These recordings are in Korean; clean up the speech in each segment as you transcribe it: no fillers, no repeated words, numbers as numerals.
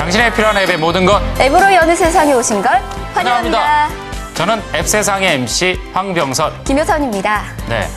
당신의 필요한 앱의 모든 것 앱으로 여는 세상에 오신 걸 환영합니다. 저는 앱세상의 MC 황병선 김효선입니다. 네,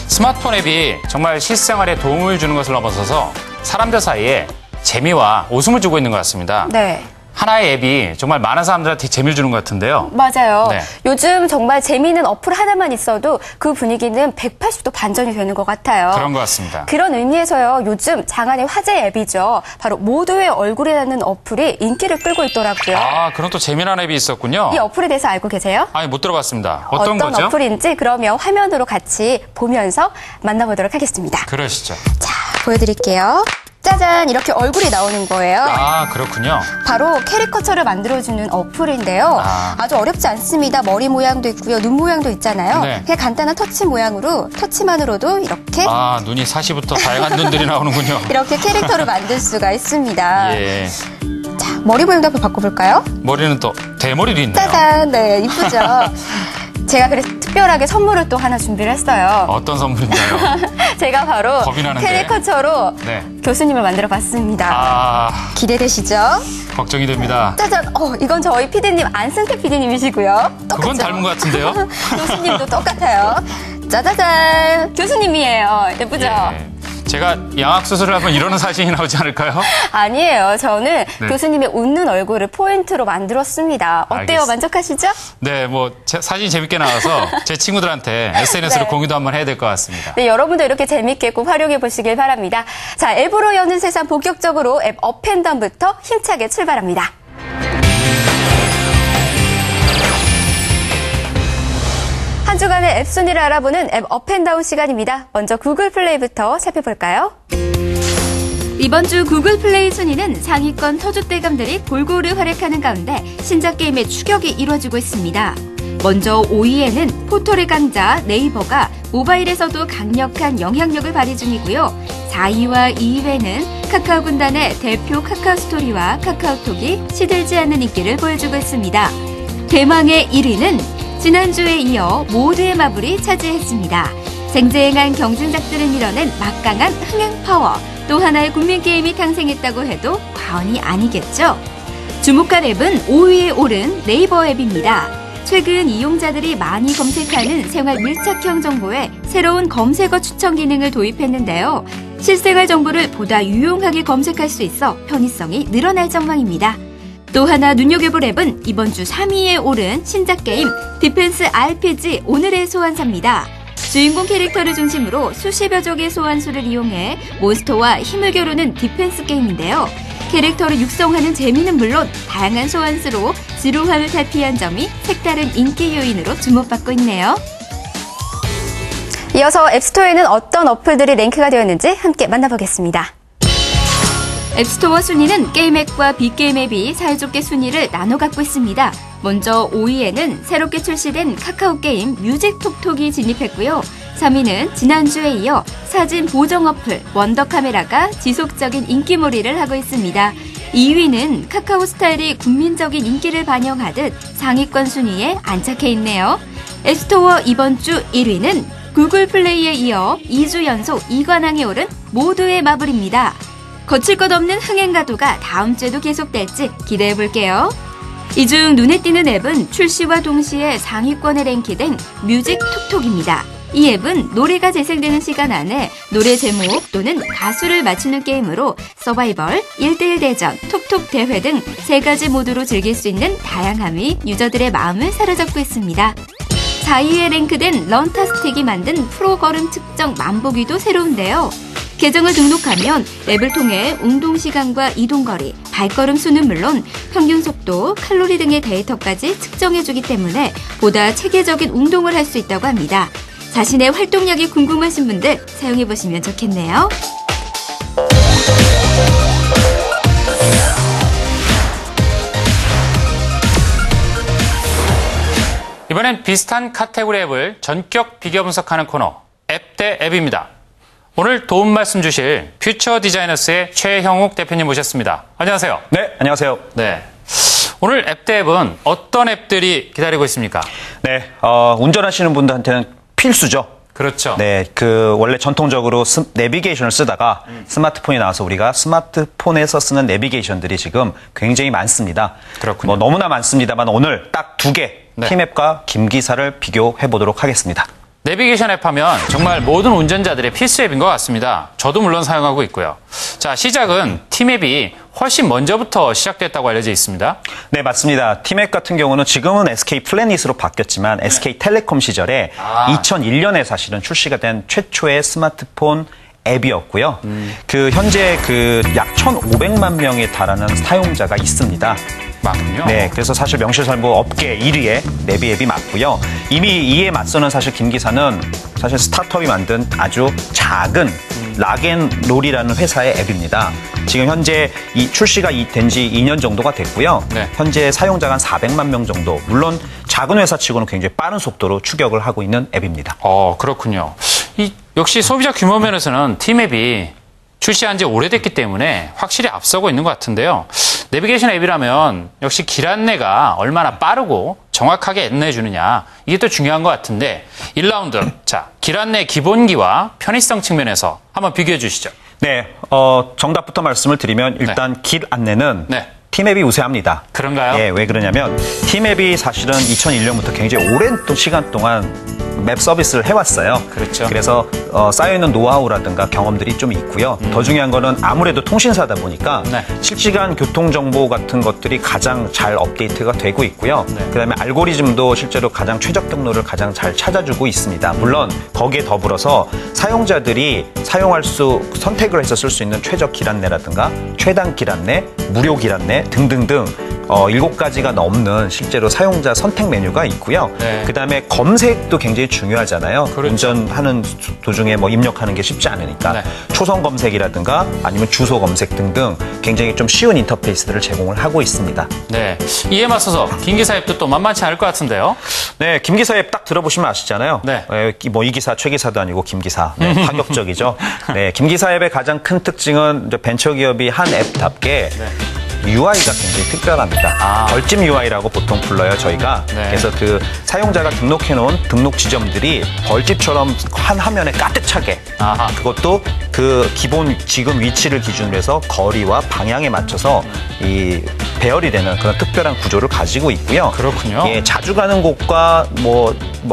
스마트폰 앱이 정말 실생활에 도움을 주는 것을 넘어서서 사람들 사이에 재미와 웃음을 주고 있는 것 같습니다. 네. 하나의 앱이 정말 많은 사람들한테 재미를 주는 것 같은데요. 맞아요. 네. 요즘 정말 재미있는 어플 하나만 있어도 그 분위기는 180도 반전이 되는 것 같아요. 그런 것 같습니다. 그런 의미에서요. 요즘 장안의 화제 앱이죠. 바로 모두의 얼굴이라는 어플이 인기를 끌고 있더라고요. 아, 그런 또 재미난 앱이 있었군요. 이 어플에 대해서 알고 계세요? 아니, 못 들어봤습니다. 어떤 거죠? 어플인지 그러면 화면으로 같이 보면서 만나보도록 하겠습니다. 그러시죠. 자, 보여드릴게요. 짜잔, 이렇게 얼굴이 나오는 거예요. 아, 그렇군요. 바로 캐리커처를 만들어주는 어플인데요. 아주 어렵지 않습니다. 머리 모양도 있고요. 눈 모양도 있잖아요. 네. 그냥 간단한 터치만으로도 이렇게 아, 눈이 사시부터 다양한 눈들이 나오는군요. 이렇게 캐릭터를 만들 수가 있습니다. 예. 자, 머리 모양도 한번 바꿔볼까요? 머리는 또 대머리도 있네요. 짜잔, 네, 이쁘죠? 제가 그래서 특별하게 선물을 또 하나 준비를 했어요. 어떤 선물인가요? 제가 바로 겁이 나는데. 캐리커처로 네. 교수님을 만들어 봤습니다. 아, 기대되시죠? 걱정이 됩니다. 짜잔, 이건 저희 PD님 안승태 PD님이시고요. 똑같죠? 그건 닮은 것 같은데요? 교수님도 똑같아요. 짜자잔, 교수님이에요. 예쁘죠? 예. 제가 양악수술을 하면 이러는 사진이 나오지 않을까요? 아니에요. 저는 네. 교수님의 웃는 얼굴을 포인트로 만들었습니다. 어때요? 알겠습니다. 만족하시죠? 네, 사진이 재밌게 나와서 제 친구들한테 SNS로 네. 공유도 한번 해야 될 것 같습니다. 네, 여러분도 이렇게 재밌게 꼭 활용해 보시길 바랍니다. 자, 앱으로 여는 세상 본격적으로 앱 업앤다운부터 힘차게 출발합니다. 한 주간의 앱 순위를 알아보는 앱 업앤다운 시간입니다. 먼저 구글 플레이부터 살펴볼까요? 이번 주 구글 플레이 순위는 상위권 터줏대감들이 골고루 활약하는 가운데 신작 게임의 추격이 이루어지고 있습니다. 먼저 5위에는 포털의 강자 네이버가 모바일에서도 강력한 영향력을 발휘 중이고요. 4위와 2위에는 카카오 군단의 대표 카카오스토리와 카카오톡이 시들지 않는 인기를 보여주고 있습니다. 대망의 1위는 지난주에 이어 모두의 마블이 차지했습니다. 쟁쟁한 경쟁작들을 밀어낸 막강한 흥행 파워, 또 하나의 국민 게임이 탄생했다고 해도 과언이 아니겠죠. 주목할 앱은 5위에 오른 네이버 앱입니다. 최근 이용자들이 많이 검색하는 생활 밀착형 정보에 새로운 검색어 추천 기능을 도입했는데요. 실생활 정보를 보다 유용하게 검색할 수 있어 편의성이 늘어날 전망입니다. 또 하나 눈여겨볼 앱은 이번 주 3위에 오른 신작 게임 디펜스 RPG 오늘의 소환사입니다. 주인공 캐릭터를 중심으로 수십여 적의 소환수를 이용해 몬스터와 힘을 겨루는 디펜스 게임인데요. 캐릭터를 육성하는 재미는 물론 다양한 소환수로 지루함을 탈피한 점이 색다른 인기 요인으로 주목받고 있네요. 이어서 앱스토어에는 어떤 어플들이 랭크가 되었는지 함께 만나보겠습니다. 앱스토어 순위는 게임 앱과 빅게임 앱이 사이좋게 순위를 나눠 갖고 있습니다. 먼저 5위에는 새롭게 출시된 카카오 게임 뮤직톡톡이 진입했고요. 3위는 지난주에 이어 사진 보정 어플 원더카메라가 지속적인 인기몰이를 하고 있습니다. 2위는 카카오 스타일이 국민적인 인기를 반영하듯 상위권 순위에 안착해 있네요. 앱스토어 이번 주 1위는 구글 플레이에 이어 2주 연속 2관왕에 오른 모두의 마블입니다. 거칠 것 없는 흥행 가도가 다음 주에도 계속될지 기대해 볼게요. 이 중 눈에 띄는 앱은 출시와 동시에 상위권에 랭크된 뮤직톡톡입니다. 이 앱은 노래가 재생되는 시간 안에 노래 제목 또는 가수를 맞추는 게임으로 서바이벌, 1대1 대전, 톡톡 대회 등 3가지 모드로 즐길 수 있는 다양함이 유저들의 마음을 사로잡고 있습니다. 4위에 랭크된 런타스틱이 만든 프로 걸음 측정 만보기도 새로운데요. 계정을 등록하면 앱을 통해 운동 시간과 이동 거리, 발걸음 수는 물론 평균 속도, 칼로리 등의 데이터까지 측정해주기 때문에 보다 체계적인 운동을 할 수 있다고 합니다. 자신의 활동량이 궁금하신 분들 사용해보시면 좋겠네요. 이번엔 비슷한 카테고리 앱을 전격 비교 분석하는 코너 앱 대 앱입니다. 오늘 도움 말씀 주실 퓨처 디자이너스의 최형욱 대표님 모셨습니다. 안녕하세요. 네, 안녕하세요. 네. 오늘 앱 대 앱은 어떤 앱들이 기다리고 있습니까? 네, 운전하시는 분들한테는 필수죠. 그렇죠. 네, 원래 전통적으로 내비게이션을 쓰다가 스마트폰이 나와서 우리가 스마트폰에서 쓰는 내비게이션들이 지금 굉장히 많습니다. 그렇군요. 너무나 많습니다만 오늘 딱 두 개 네. 팀앱과 김기사를 비교해 보도록 하겠습니다. 내비게이션 앱 하면 정말 모든 운전자들의 필수 앱인 것 같습니다. 저도 물론 사용하고 있고요. 자, 시작은 팀앱이 훨씬 먼저부터 시작됐다고 알려져 있습니다. 네, 맞습니다. 팀앱 같은 경우는 지금은 SK 플래닛으로 바뀌었지만 SK텔레콤 시절에 2001년에 사실은 출시가 된 최초의 스마트폰 앱이었고요. 현재 약 1,500만 명에 달하는 사용자가 있습니다. 맞군요. 네, 그래서 사실 명실상부 업계 1위의 내비 앱이 맞고요. 이미 이에 맞서는 사실 김기사는 사실 스타트업이 만든 아주 작은 락앤롤이라는 회사의 앱입니다. 지금 현재 출시가 된 지 2년 정도가 됐고요. 네. 현재 사용자가 한 400만 명 정도. 물론 작은 회사치고는 굉장히 빠른 속도로 추격을 하고 있는 앱입니다. 그렇군요. 역시 소비자 규모 면에서는 팀앱이 출시한 지 오래됐기 때문에 확실히 앞서고 있는 것 같은데요. 내비게이션 앱이라면 역시 길 안내가 얼마나 빠르고 정확하게 안내해주느냐, 이게 또 중요한 것 같은데 1라운드, 자, 길 안내 기본기와 편의성 측면에서 한번 비교해 주시죠. 네, 정답부터 말씀을 드리면 일단 길 안내는 네. 팀앱이 우세합니다. 그런가요? 예, 왜 그러냐면 팀앱이 사실은 2001년부터 굉장히 오랜 시간 동안 맵 서비스를 해왔어요. 그렇죠. 그래서 쌓여있는 노하우라든가 경험들이 좀 있고요. 더 중요한 거는 아무래도 통신사다 보니까 네. 실시간 교통정보 같은 것들이 가장 잘 업데이트가 되고 있고요. 네. 그다음에 알고리즘도 실제로 가장 최적 경로를 가장 잘 찾아주고 있습니다. 물론 거기에 더불어서 사용자들이 선택을 해서 쓸 수 있는 최적 길 안내라든가 최단 길 안내, 무료 길 안내 등등등 7가지가 넘는 실제로 사용자 선택 메뉴가 있고요. 네. 그다음에 검색도 굉장히 중요하잖아요. 그렇죠. 운전하는 도중에 입력하는 게 쉽지 않으니까 네. 초성 검색이라든가 아니면 주소 검색 등등 굉장히 좀 쉬운 인터페이스들을 제공을 하고 있습니다. 네. 이에 맞서서 김기사 앱도 또 만만치 않을 것 같은데요. 네, 김기사 앱 딱 들어보시면 아시잖아요. 네. 이 기사, 최 기사도 아니고 김기사. 네, 파격적이죠. 네, 김기사 앱의 가장 큰 특징은 이제 벤처기업이 한 앱답게 UI가 굉장히 특별합니다. 벌집 UI라고 보통 불러요, 저희가. 네. 그래서 사용자가 등록해놓은 등록 지점들이 벌집처럼 한 화면에 가득 차게. 아하. 그것도 기본 지금 위치를 기준으로 해서 거리와 방향에 맞춰서 이 배열이 되는 그런 특별한 구조를 가지고 있고요. 그렇군요. 예, 자주 가는 곳과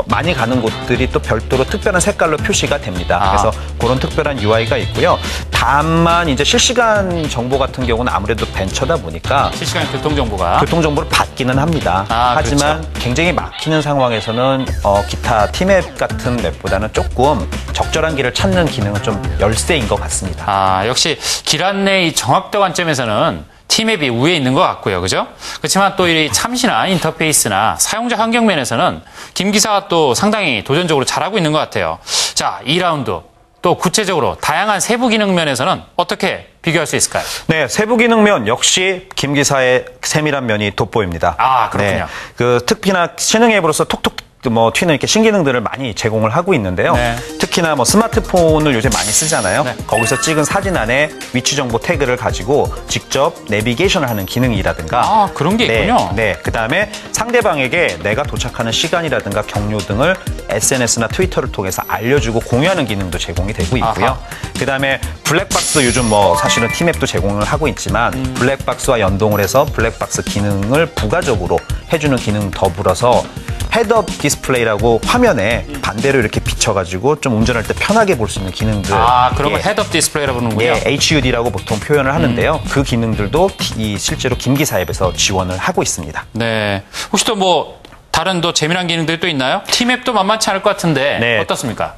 많이 가는 곳들이 또 별도로 특별한 색깔로 표시가 됩니다. 그래서 그런 특별한 UI가 있고요. 다만 이제 실시간 정보 같은 경우는 아무래도 벤처다 보니까 실시간 교통정보가. 교통정보를 받기는 합니다. 하지만 그렇죠. 굉장히 막히는 상황에서는 기타 팀앱 같은 앱보다는 조금 적절한 길을 찾는 기능은 좀 열세인 것 같습니다. 역시 길 안내의 정확도 관점에서는 팀앱이 우위에 있는 것 같고요. 그죠? 그렇지만 또 이 참신한 인터페이스나 사용자 환경 면에서는 김 기사가 또 상당히 도전적으로 잘하고 있는 것 같아요. 자, 2라운드. 또 구체적으로 다양한 세부 기능 면에서는 어떻게 비교할 수 있을까요? 네, 세부 기능면 역시 김 기사의 세밀한 면이 돋보입니다. 그렇군요. 네, 특히나 신흥 앱으로서 톡톡 튀는 이렇게 신기능들을 많이 제공을 하고 있는데요. 네. 특히나 스마트폰을 요새 많이 쓰잖아요. 네. 거기서 찍은 사진 안에 위치 정보 태그를 가지고 직접 내비게이션을 하는 기능이라든가. 그런 게 있군요. 네. 그다음에 상대방에게 내가 도착하는 시간이라든가 경로 등을 SNS나 트위터를 통해서 알려주고 공유하는 기능도 제공이 되고 있고요. 그다음에 블랙박스 요즘 사실은 팀앱도 제공을 하고 있지만 블랙박스와 연동을 해서 블랙박스 기능을 부가적으로 해주는 기능 더불어서 헤드업 디스플레이라고 화면에 반대로 이렇게 비춰가지고 좀 운전할 때 편하게 볼 수 있는 기능들. 그런 걸 헤드업 디스플레이라고 부르는군요. 예, HUD라고 보통 표현을 하는데요. 그 기능들도 실제로 김기사 앱에서 지원을 하고 있습니다. 네. 혹시 또 다른 재미난 기능들이 또 있나요? 팀앱도 만만치 않을 것 같은데 네. 어떻습니까?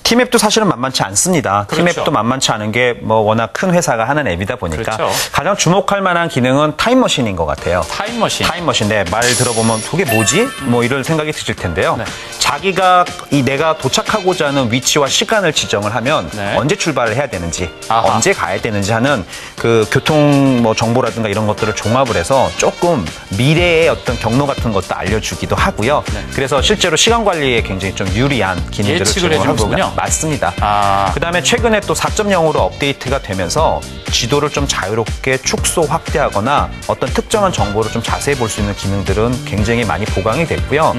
팀앱도 사실은 만만치 않습니다. 그렇죠. 팀앱도 만만치 않은 게 워낙 큰 회사가 하는 앱이다 보니까 그렇죠. 가장 주목할 만한 기능은 타임머신인 것 같아요. 타임머신. 타임머신. 네, 말 들어보면 그게 뭐지? 이런 생각이 드실 텐데요. 네. 자기가 내가 도착하고자 하는 위치와 시간을 지정을 하면 네. 언제 출발을 해야 되는지, 아하. 언제 가야 되는지 하는 교통 정보라든가 이런 것들을 종합을 해서 조금 미래의 어떤 경로 같은 것도 알려주기도 하고요. 네. 그래서 실제로 시간 관리에 굉장히 좀 유리한 기능들을 예측을 제공을 해주는 하고 거군요. 맞습니다. 그다음에 최근에 또 4.0으로 업데이트가 되면서 지도를 좀 자유롭게 축소 확대하거나 어떤 특정한 정보를 좀 자세히 볼 수 있는 기능들은 굉장히 많이 보강이 됐고요.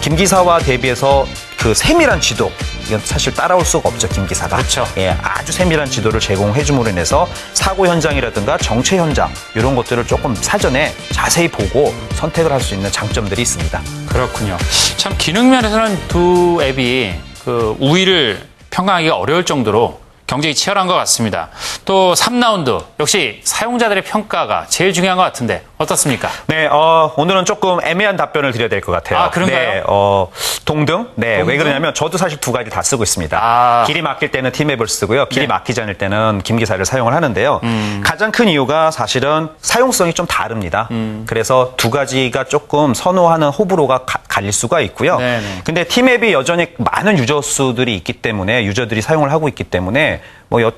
김 기사와 대비해서 그 세밀한 지도, 이건 사실 따라올 수가 없죠, 김 기사가. 그렇죠. 예, 아주 세밀한 지도를 제공해줌으로 인해서 사고 현장이라든가 정체 현장 이런 것들을 조금 사전에 자세히 보고 선택을 할 수 있는 장점들이 있습니다. 그렇군요. 참 기능 면에서는 두 앱이 그 우위를 평가하기가 어려울 정도로 경쟁이 치열한 것 같습니다. 또 3라운드 역시 사용자들의 평가가 제일 중요한 것 같은데 어떻습니까? 네, 오늘은 조금 애매한 답변을 드려야 될 것 같아요. 아, 그런가요? 네, 동등? 네, 동등? 왜 그러냐면 저도 사실 두 가지 다 쓰고 있습니다. 아. 길이 막힐 때는 팀앱을 쓰고요. 길이 네. 막히지 않을 때는 김기사를 사용을 하는데요. 가장 큰 이유가 사실은 사용성이 좀 다릅니다. 그래서 두 가지가 조금 선호하는 호불호가 갈릴 수가 있고요. 네네. 근데 팀앱이 여전히 많은 유저 수들이 있기 때문에 유저들이 사용을 하고 있기 때문에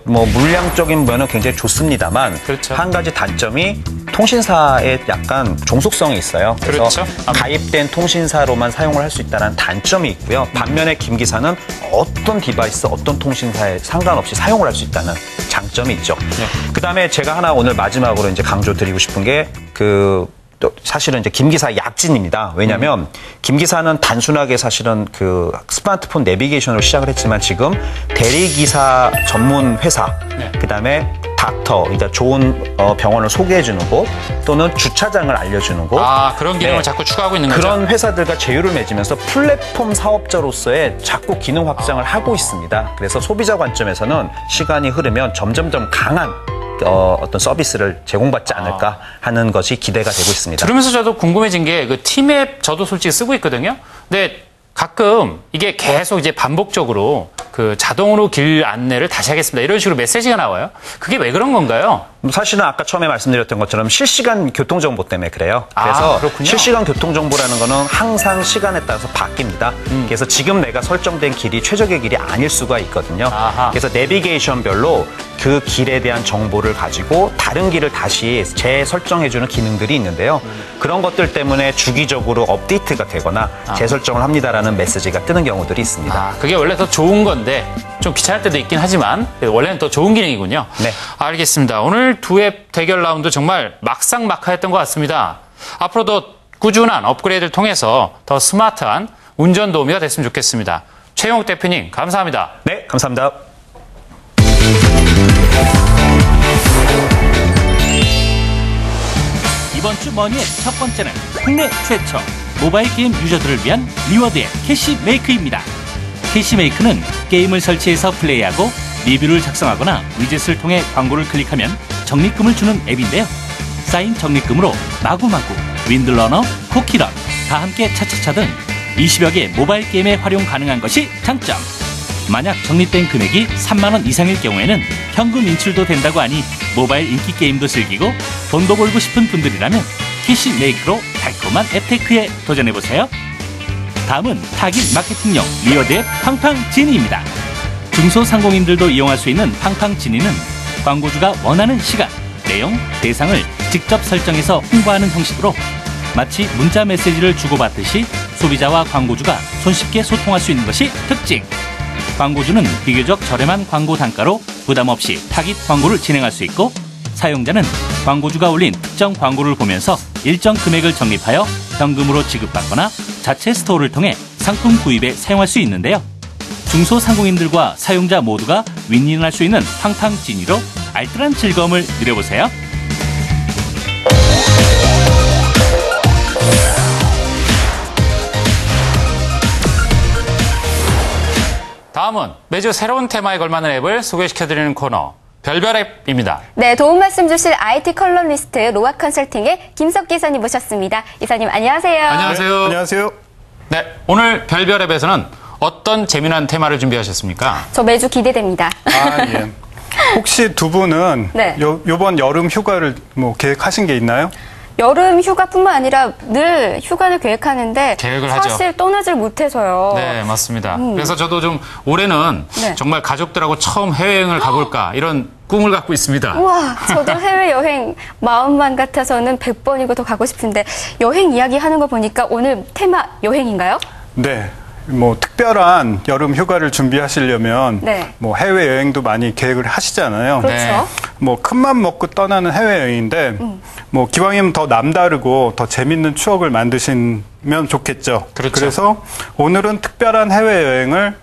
물량적인 면은 굉장히 좋습니다만 그렇죠. 한 가지 단점이 통신사에 약간 종속성이 있어요. 그래서 그렇죠. 가입된 통신사로만 사용을 할 수 있다는 단점이 있고요. 반면에 김기사는 어떤 디바이스, 어떤 통신사에 상관없이 사용을 할 수 있다는 장점이 있죠. 네. 그다음에 제가 하나 오늘 마지막으로 이제 강조드리고 싶은 게 또 사실은 이제 김기사 약진입니다. 왜냐하면 김기사는 단순하게 사실은 그 스마트폰 내비게이션으로 시작을 했지만 지금 대리기사 전문 회사, 네. 그다음에 닥터, 그러니까 좋은 병원을 소개해주는 곳 또는 주차장을 알려주는 곳. 아, 그런 기능을 네. 자꾸 추가하고 있는 거죠? 그런 회사들과 제휴를 맺으면서 플랫폼 사업자로서의 자꾸 기능 확장을 하고 있습니다. 그래서 소비자 관점에서는 시간이 흐르면 점점점 강한 어떤 서비스를 제공받지 않을까 하는 것이 기대가 되고 있습니다. 들으면서 저도 궁금해진 게 그 팀앱 저도 솔직히 쓰고 있거든요. 근데 가끔 이게 계속 이제 반복적으로 그 자동으로 길 안내를 다시 하겠습니다. 이런 식으로 메시지가 나와요. 그게 왜 그런 건가요? 사실은 아까 처음에 말씀드렸던 것처럼 실시간 교통정보 때문에 그래요. 그래서 그렇군요. 실시간 교통정보라는 거는 항상 시간에 따라서 바뀝니다. 그래서 지금 내가 설정된 길이 최적의 길이 아닐 수가 있거든요. 아하. 그래서 내비게이션별로 그 길에 대한 정보를 가지고 다른 길을 다시 재설정해주는 기능들이 있는데요. 그런 것들 때문에 주기적으로 업데이트가 되거나 재설정을 합니다라는 메시지가 뜨는 경우들이 있습니다. 아, 그게 원래 더 좋은 건데 좀 귀찮을 때도 있긴 하지만 원래는 더 좋은 기능이군요. 네. 알겠습니다. 오늘 두 앱 대결 라운드 정말 막상막하였던 것 같습니다. 앞으로도 꾸준한 업그레이드를 통해서 더 스마트한 운전 도우미가 됐으면 좋겠습니다. 최용욱 대표님 감사합니다. 네, 감사합니다. 이번 주 머니의 첫 번째는 국내 최초 모바일 게임 유저들을 위한 리워드 앱 캐시메이크입니다. 캐시메이크는 게임을 설치해서 플레이하고 리뷰를 작성하거나 위젯을 통해 광고를 클릭하면 적립금을 주는 앱인데요. 쌓인 적립금으로 마구마구, 윈들러너, 코키런, 다 함께 차차차 등 20여 개 모바일 게임에 활용 가능한 것이 장점. 만약 적립된 금액이 3만 원 이상일 경우에는 현금 인출도 된다고 하니 모바일 인기 게임도 즐기고 돈도 벌고 싶은 분들이라면 캐시메이크로 달콤한 앱테크에 도전해보세요. 다음은 타깃 마케팅용 리워드 앱 팡팡지니입니다. 중소상공인들도 이용할 수 있는 팡팡지니는 광고주가 원하는 시간, 내용, 대상을 직접 설정해서 홍보하는 형식으로 마치 문자 메시지를 주고받듯이 소비자와 광고주가 손쉽게 소통할 수 있는 것이 특징. 광고주는 비교적 저렴한 광고 단가로 부담 없이 타깃 광고를 진행할 수 있고 사용자는 광고주가 올린 특정 광고를 보면서 일정 금액을 적립하여 현금으로 지급받거나 자체 스토어를 통해 상품 구입에 사용할 수 있는데요. 중소상공인들과 사용자 모두가 윈윈할 수 있는 팡팡지니로 알뜰한 즐거움을 누려보세요. 다음은 매주 새로운 테마에 걸맞는 앱을 소개시켜드리는 코너 별별 앱입니다. 네, 도움 말씀 주실 IT 컬러리스트 로아 컨설팅의 김석 이사님 모셨습니다. 이사님 안녕하세요. 안녕하세요. 안녕하세요. 네, 오늘 별별 앱에서는 어떤 재미난 테마를 준비하셨습니까? 저 매주 기대됩니다. 아, 예. 혹시 두 분은 네. 요번 여름 휴가를 뭐 계획하신 게 있나요? 여름 휴가뿐만 아니라 늘 휴가를 계획하는데 계획을 하죠. 사실 떠나질 못해서요. 네, 맞습니다. 그래서 저도 좀 올해는 네. 정말 가족들하고 처음 해외여행을 가볼까 이런 꿈을 갖고 있습니다. 우와, 저도 해외여행 마음만 같아서는 100번이고 더 가고 싶은데 여행 이야기 하는 거 보니까 오늘 테마 여행인가요? 네. 뭐 특별한 여름 휴가를 준비하시려면 네. 뭐 해외 여행도 많이 계획을 하시잖아요. 그렇죠. 네. 뭐 큰맘 먹고 떠나는 해외 여행인데 뭐 기왕이면 더 남다르고 더 재밌는 추억을 만드시면 좋겠죠. 그렇죠. 그래서 오늘은 특별한 해외 여행을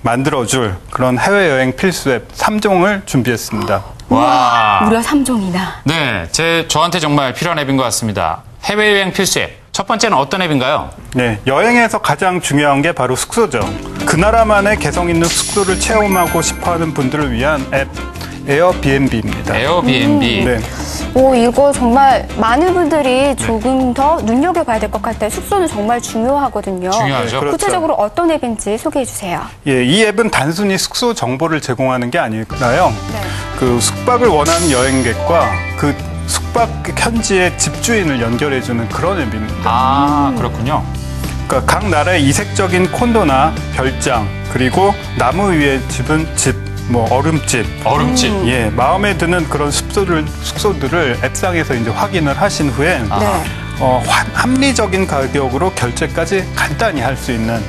만들어줄 그런 해외 여행 필수 앱 3종을 준비했습니다. 와. 무려 3종이나. 네, 저한테 정말 필요한 앱인 것 같습니다. 해외여행 필수 앱. 첫 번째는 어떤 앱인가요? 네, 여행에서 가장 중요한 게 바로 숙소죠. 그 나라만의 개성 있는 숙소를 체험하고 싶어하는 분들을 위한 앱 에어비앤비입니다. 에어비앤비. 네. 오, 이거 정말 많은 분들이 조금 더 눈여겨봐야 될 것 같아요. 숙소는 정말 중요하거든요. 중요하죠. 그렇죠. 구체적으로 어떤 앱인지 소개해 주세요. 예, 이 앱은 단순히 숙소 정보를 제공하는 게 아니라요. 네. 그 숙박을 원하는 여행객과 그 숙박 현지의 집주인을 연결해주는 그런 앱입니다. 아, 그렇군요. 그러니까 각 나라의 이색적인 콘도나 별장, 그리고 나무 위에 집은 뭐 얼음집, 얼음집. 예, 마음에 드는 그런 숙소들을 앱상에서 이제 확인을 하신 후에 네. 합리적인 가격으로 결제까지 간단히 할 수 있는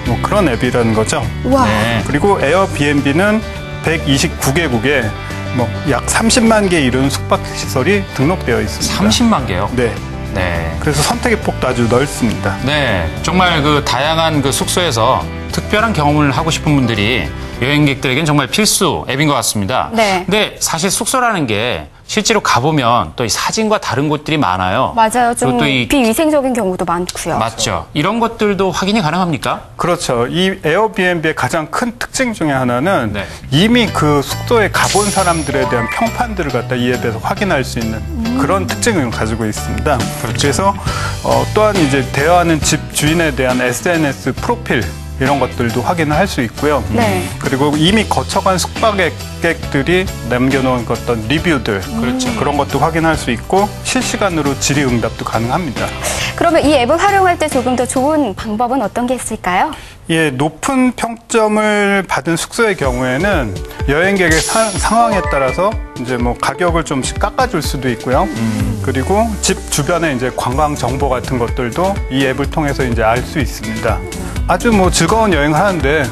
뭐 그런 앱이라는 거죠. 우와. 네. 그리고 에어비앤비는 129개국에 뭐 약 30만 개에 이르는 숙박 시설이 등록되어 있습니다. 30만 개요? 네. 네. 그래서 선택의 폭도 아주 넓습니다. 네. 정말 그 다양한 그 숙소에서 특별한 경험을 하고 싶은 분들이 여행객들에겐 정말 필수 앱인 것 같습니다. 네. 근데 사실 숙소라는 게 실제로 가보면 또 이 사진과 다른 곳들이 많아요. 맞아요. 좀 그리고 또 이 비위생적인 경우도 많고요. 맞죠. 이런 것들도 확인이 가능합니까? 그렇죠. 이 에어비앤비의 가장 큰 특징 중에 하나는 네. 이미 그 숙소에 가본 사람들에 대한 평판들을 갖다 이 앱에서 확인할 수 있는 그런 특징을 가지고 있습니다. 그래서 또한 이제 대여하는 집 주인에 대한 SNS 프로필 이런 것들도 확인을 할 수 있고요. 네. 그리고 이미 거쳐간 숙박객들이 남겨놓은 어떤 리뷰들 그렇죠. 그런 것도 확인할 수 있고 실시간으로 질의응답도 가능합니다. 그러면 이 앱을 활용할 때 조금 더 좋은 방법은 어떤 게 있을까요? 예, 높은 평점을 받은 숙소의 경우에는 여행객의 상황에 따라서 이제 뭐 가격을 좀씩 깎아줄 수도 있고요. 그리고 집 주변에 이제 관광 정보 같은 것들도 이 앱을 통해서 이제 알 수 있습니다. 아주 뭐 즐거운 여행을 하는데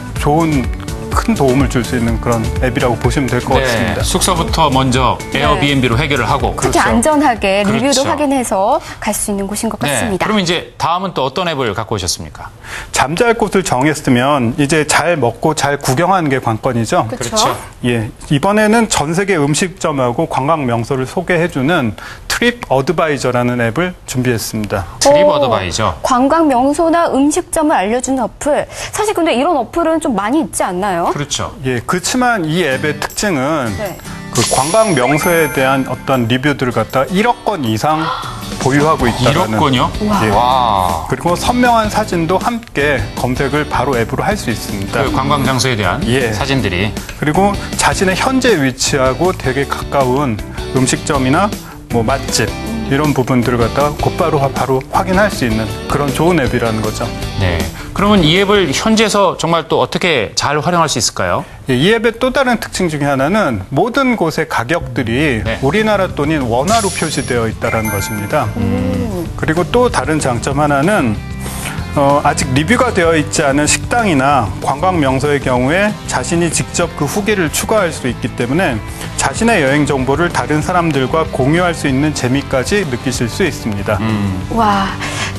큰 도움을 줄 수 있는 그런 앱이라고 보시면 될 것 같습니다. 숙소부터 먼저 에어비앤비로 해결을 하고. 특히 그렇죠. 안전하게 리뷰도 그렇죠. 확인해서 갈 수 있는 곳인 것 네. 같습니다. 그럼 이제 다음은 또 어떤 앱을 갖고 오셨습니까? 잠잘 곳을 정했으면 이제 잘 먹고 잘 구경하는 게 관건이죠. 그렇죠. 예, 이번에는 전 세계 음식점하고 관광 명소를 소개해주는 트립 어드바이저라는 앱을 준비했습니다. 트립 어드바이저. 관광 명소나 음식점을 알려주는 어플. 사실 근데 이런 어플은 좀 많이 있지 않나요? 그렇죠. 예, 그렇지만 이 앱의 특징은 네. 그 관광 명소에 대한 어떤 리뷰들을 갖다 1억 건 이상 보유하고 있다는. 1억 건이요? 예. 와. 그리고 선명한 사진도 함께 검색을 바로 앱으로 할 수 있습니다. 그 관광 장소에 대한 예. 사진들이. 그리고 자신의 현재 위치하고 되게 가까운 음식점이나 뭐 맛집 이런 부분들을 갖다가 곧바로 바로 확인할 수 있는 그런 좋은 앱이라는 거죠. 네. 그러면 이 앱을 현지에서 정말 또 어떻게 잘 활용할 수 있을까요? 예, 이 앱의 또 다른 특징 중에 하나는 모든 곳의 가격들이 네. 우리나라 돈인 원화로 표시되어 있다는 것입니다. 그리고 또 다른 장점 하나는 아직 리뷰가 되어 있지 않은 식당이나 관광 명소의 경우에 자신이 직접 그 후기를 추가할 수 있기 때문에 자신의 여행 정보를 다른 사람들과 공유할 수 있는 재미까지 느끼실 수 있습니다. 와,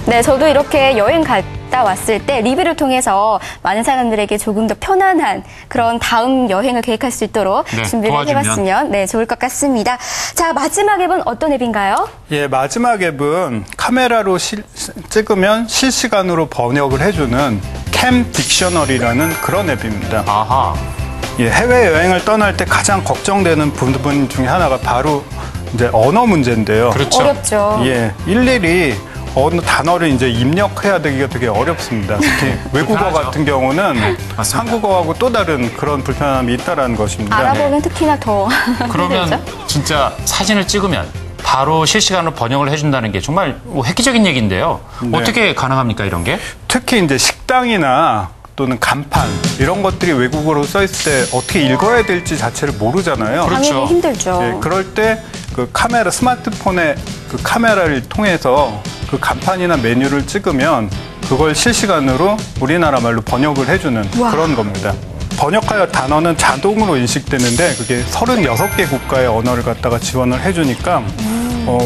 네, 저도 이렇게 여행 갔다 왔을 때 리뷰를 통해서 많은 사람들에게 조금 더 편안한 그런 다음 여행을 계획할 수 있도록 네, 준비를 도와주면. 해봤으면 네, 좋을 것 같습니다. 자, 마지막 앱은 어떤 앱인가요? 예, 마지막 앱은 카메라로 찍으면 실시간으로 번역을 해주는 캠 딕셔너리라는 그런 앱입니다. 아하. 예, 해외여행을 떠날 때 가장 걱정되는 부분 중에 하나가 바로 이제 언어 문제인데요. 그렇죠. 어렵죠. 예, 일일이 어느 단어를 이제 입력해야 되기가 되게 어렵습니다. 특히 외국어 불편하죠. 같은 경우는 맞습니다. 한국어하고 또 다른 그런 불편함이 있다는 것입니다. 아랍어는 특히나 더 그러면 힘들죠? 진짜 사진을 찍으면 바로 실시간으로 번역을 해준다는 게 정말 획기적인 얘기인데요. 네. 어떻게 가능합니까, 이런 게? 특히 이제 식당이나 또는 간판 이런 것들이 외국어로 써 있을 때 어떻게 읽어야 될지 자체를 모르잖아요. 그렇죠. 당연히 힘들죠. 예, 그럴 때 그 카메라 스마트폰의 그 카메라를 통해서 그 간판이나 메뉴를 찍으면 그걸 실시간으로 우리나라 말로 번역을 해주는 그런 겁니다. 번역할 단어는 자동으로 인식되는데 그게 36개 국가의 언어를 갖다가 지원을 해주니까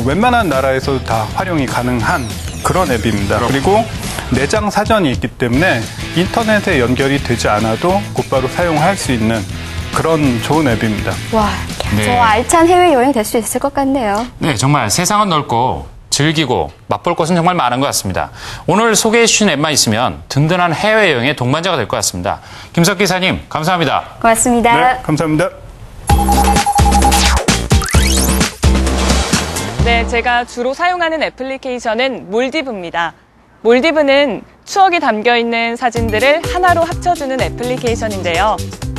웬만한 나라에서도 다 활용이 가능한 그런 앱입니다. 그리고 내장 사전이 있기 때문에 인터넷에 연결이 되지 않아도 곧바로 사용할 수 있는 그런 좋은 앱입니다. 와, 네. 저 알찬 해외여행 될 수 있을 것 같네요. 네, 정말 세상은 넓고 즐기고 맛볼 것은 정말 많은 것 같습니다. 오늘 소개해 주신 앱만 있으면 든든한 해외여행의 동반자가 될 것 같습니다. 김석 기사님, 감사합니다. 고맙습니다. 네, 감사합니다. 네, 제가 주로 사용하는 애플리케이션은 몰디브입니다. 몰디브는 추억이 담겨있는 사진들을 하나로 합쳐주는 애플리케이션인데요.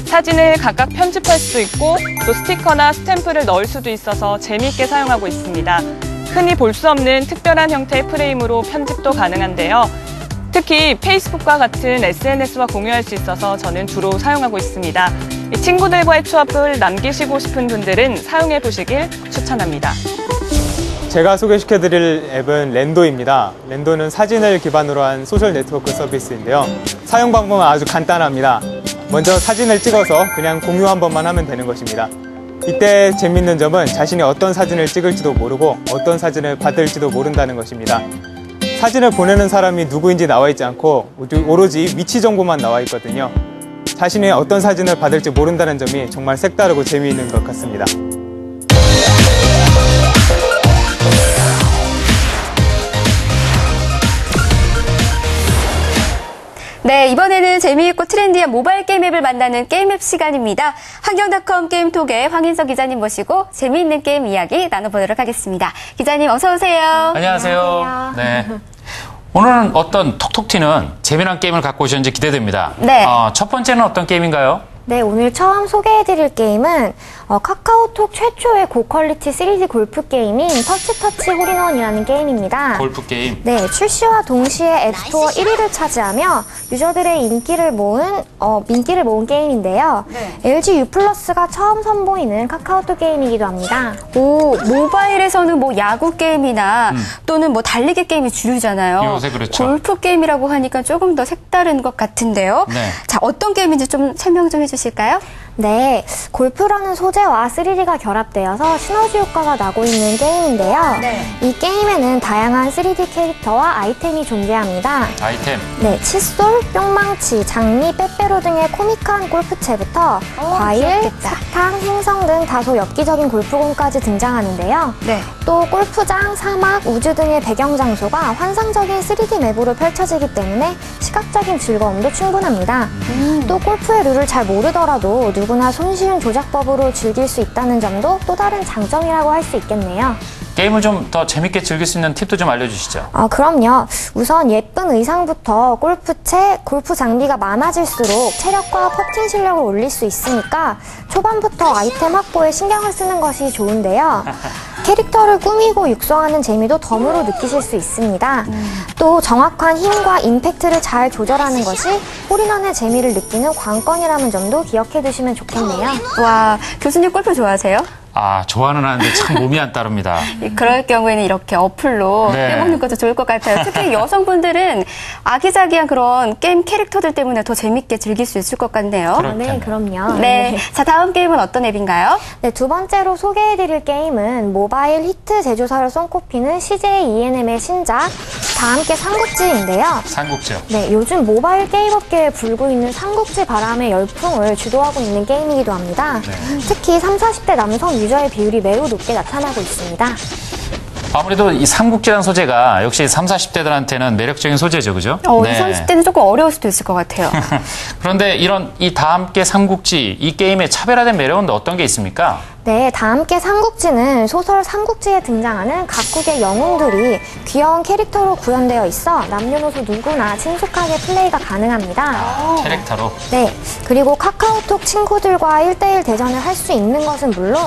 사진을 각각 편집할 수 있고 또 스티커나 스탬프를 넣을 수도 있어서 재미있게 사용하고 있습니다. 흔히 볼 수 없는 특별한 형태의 프레임으로 편집도 가능한데요. 특히 페이스북과 같은 SNS와 공유할 수 있어서 저는 주로 사용하고 있습니다. 친구들과의 추억을 남기시고 싶은 분들은 사용해 보시길 추천합니다. 제가 소개시켜드릴 앱은 랜도입니다. 랜도는 사진을 기반으로 한 소셜 네트워크 서비스인데요. 사용 방법은 아주 간단합니다. 먼저 사진을 찍어서 그냥 공유 한 번만 하면 되는 것입니다. 이때 재밌는 점은 자신이 어떤 사진을 찍을지도 모르고 어떤 사진을 받을지도 모른다는 것입니다. 사진을 보내는 사람이 누구인지 나와 있지 않고 오로지 위치 정보만 나와 있거든요. 자신이 어떤 사진을 받을지 모른다는 점이 정말 색다르고 재미있는 것 같습니다. 네, 이번에는 재미있고 트렌디한 모바일 게임 앱을 만나는 게임 앱 시간입니다. 환경닷컴 게임톡의 황인석 기자님 모시고 재미있는 게임 이야기 나눠보도록 하겠습니다. 기자님 어서 오세요. 안녕하세요. 네. 오늘은 어떤 톡톡 튀는 재미난 게임을 갖고 오셨는지 기대됩니다. 네. 첫 번째는 어떤 게임인가요? 네, 오늘 처음 소개해드릴 게임은 카카오톡 최초의 고퀄리티 3D 골프 게임인 터치 홀인원이라는 게임입니다. 골프 게임. 네, 출시와 동시에 앱스토어 1위를 차지하며 유저들의 인기를 모은 게임인데요. 네. LG U+가 처음 선보이는 카카오톡 게임이기도 합니다. 오, 모바일에서는 뭐 야구 게임이나 또는 뭐 달리기 게임이 주류잖아요. 요새 그렇죠. 골프 게임이라고 하니까 조금 더 색다른 것 같은데요. 네. 자, 어떤 게임인지 좀 설명 좀 해주실까요? 네, 골프라는 소재와 3D가 결합되어서 시너지 효과가 나고 있는 게임인데요. 네. 이 게임에는 다양한 3D 캐릭터와 아이템이 존재합니다. 아이템. 네, 칫솔, 뿅망치, 장미, 빼빼로 등의 코믹한 골프채부터 과일, 귀엽겠다. 사탕, 행성 등 다소 엽기적인 골프공까지 등장하는데요. 네. 또 골프장, 사막, 우주 등의 배경 장소가 환상적인 3D 맵으로 펼쳐지기 때문에 시각적인 즐거움도 충분합니다. 또 골프의 룰을 잘 모르더라도 누구나 손쉬운 조작법으로 즐길 수 있다는 점도 또 다른 장점이라고 할 수 있겠네요. 게임을 좀 더 재밌게 즐길 수 있는 팁도 좀 알려주시죠. 그럼요. 우선 예쁜 의상부터 골프채, 골프 장비가 많아질수록 체력과 퍼팅 실력을 올릴 수 있으니까 초반부터 아이템 확보에 신경을 쓰는 것이 좋은데요. 캐릭터를 꾸미고 육성하는 재미도 덤으로 느끼실 수 있습니다. 또 정확한 힘과 임팩트를 잘 조절하는 것이 홀인원의 재미를 느끼는 관건이라는 점도 기억해 두시면 좋겠네요. 와, 교수님 골프 좋아하세요? 좋아는 하는데 참 몸이 안 따릅니다. 그럴 경우에는 이렇게 어플로 네. 해보는 것도 좋을 것 같아요. 특히 여성분들은 아기자기한 그런 게임 캐릭터들 때문에 더 재밌게 즐길 수 있을 것 같네요. 네, 그럼요. 네. 자, 다음 게임은 어떤 앱인가요? 네, 두 번째로 소개해드릴 게임은 모바일 히트 제조사를 손꼽히는 CJ ENM의 신작 다 함께 삼국지인데요. 삼국지요. 네, 요즘 모바일 게임 업계에 불고 있는 삼국지 바람의 열풍을 주도하고 있는 게임이기도 합니다. 특히 30, 40대 남성 유저의 비율이 매우 높게 나타나고 있습니다. 아무래도 이 삼국지라는 소재가 역시 30, 40대들한테는 매력적인 소재죠, 그죠? 20, 30대는 조금 어려울 수도 있을 것 같아요. 그런데 이 다 함께 삼국지, 이 게임의 차별화된 매력은 어떤 게 있습니까? 네, 다 함께 삼국지는 소설 삼국지에 등장하는 각국의 영웅들이 귀여운 캐릭터로 구현되어 있어 남녀노소 누구나 친숙하게 플레이가 가능합니다. 캐릭터로? 네, 그리고 카카오톡 친구들과 1대1 대전을 할 수 있는 것은 물론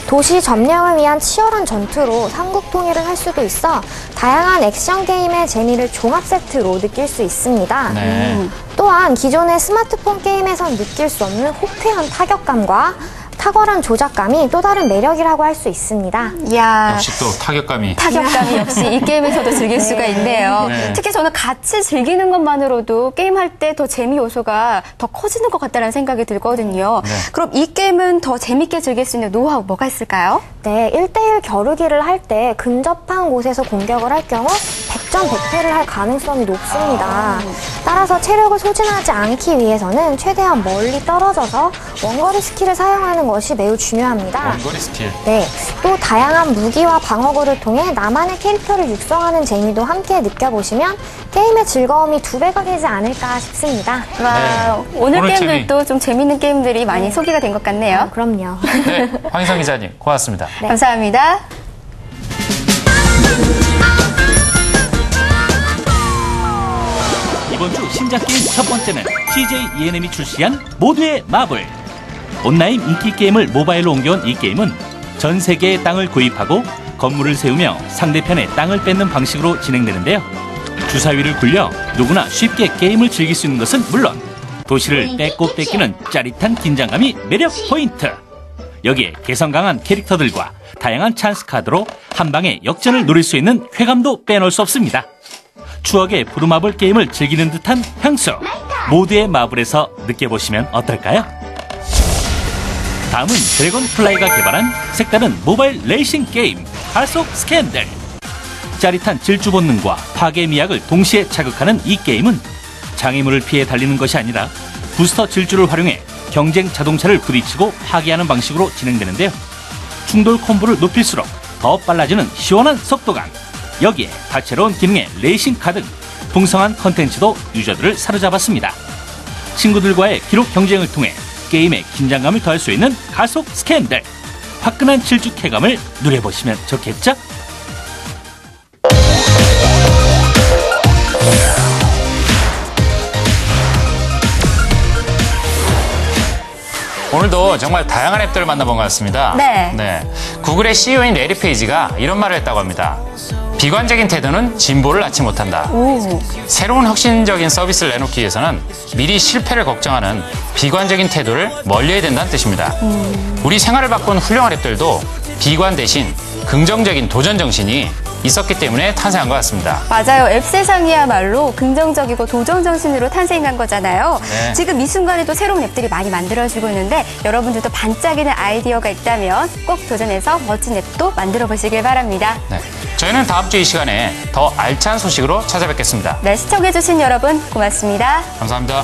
도시 점령을 위한 치열한 전투로 삼국 통일을 할 수도 있어 다양한 액션 게임의 재미를 종합 세트로 느낄 수 있습니다. 네. 또한 기존의 스마트폰 게임에선 느낄 수 없는 호쾌한 타격감과 탁월한 조작감이 또 다른 매력이라고 할 수 있습니다. 이야. 역시 또 타격감이 역시 이 게임에서도 즐길 수가 있네요. 네. 특히 저는 같이 즐기는 것만으로도 게임할 때 더 재미 요소가 더 커지는 것 같다는 생각이 들거든요. 네. 그럼 이 게임은 더 재밌게 즐길 수 있는 노하우 뭐가 있을까요? 네, 1대1 겨루기를 할 때 근접한 곳에서 공격을 할 경우 100점 100패를 할 가능성이 높습니다. 따라서 체력을 소진하지 않기 위해서는 최대한 멀리 떨어져서 원거리 스킬을 사용하는 것이 매우 중요합니다. 원거리 스킬. 네, 또 다양한 무기와 방어구를 통해 나만의 캐릭터를 육성하는 재미도 함께 느껴보시면 게임의 즐거움이 2배가 되지 않을까 싶습니다. 와, 오늘 게임들도 좀 재밌는 게임들이 많이 소개가 된 것 같네요. 그럼요. 네, 황희성 기자님 고맙습니다. 네. 감사합니다. 이번 주 신작 게임 첫 번째는 CJ ENM이 출시한 모두의 마블. 온라인 인기 게임을 모바일로 옮겨온 이 게임은 전 세계의 땅을 구입하고 건물을 세우며 상대편의 땅을 뺏는 방식으로 진행되는데요. 주사위를 굴려 누구나 쉽게 게임을 즐길 수 있는 것은 물론 도시를 뺏고 뺏기는 짜릿한 긴장감이 매력 포인트. 여기에 개성 강한 캐릭터들과 다양한 찬스 카드로 한 방에 역전을 노릴 수 있는 쾌감도 빼놓을 수 없습니다. 추억의 부루마블 게임을 즐기는 듯한 향수, 모두의 마블에서 느껴보시면 어떨까요? 다음은 드래곤플라이가 개발한 색다른 모바일 레이싱 게임 가속 스캔들. 짜릿한 질주 본능과 파괴 미학을 동시에 자극하는 이 게임은 장애물을 피해 달리는 것이 아니라 부스터 질주를 활용해 경쟁 자동차를 부딪히고 파괴하는 방식으로 진행되는데요. 충돌 콤보를 높일수록 더 빨라지는 시원한 속도감. 여기에 다채로운 기능의 레이싱카 등 풍성한 컨텐츠도 유저들을 사로잡았습니다. 친구들과의 기록 경쟁을 통해 게임의 긴장감을 더할 수 있는 가속 스캔들. 화끈한 질주 쾌감을 누려보시면 좋겠죠? 오늘도 정말 다양한 앱들을 만나본 것 같습니다. 네. 구글의 CEO인 레리 페이지가 이런 말을 했다고 합니다. 비관적인 태도는 진보를 낳지 못한다. 새로운 혁신적인 서비스를 내놓기 위해서는 미리 실패를 걱정하는 비관적인 태도를 멀리해야 된다는 뜻입니다. 우리 생활을 바꾼 훌륭한 앱들도 비관 대신 긍정적인 도전 정신이 있었기 때문에 탄생한 것 같습니다. 맞아요. 앱 세상이야말로 긍정적이고 도전 정신으로 탄생한 거잖아요. 네. 지금 이 순간에도 새로운 앱들이 많이 만들어지고 있는데 여러분들도 반짝이는 아이디어가 있다면 꼭 도전해서 멋진 앱도 만들어 보시길 바랍니다. 네. 저희는 다음 주 이 시간에 더 알찬 소식으로 찾아뵙겠습니다. 네, 시청해주신 여러분 고맙습니다. 감사합니다.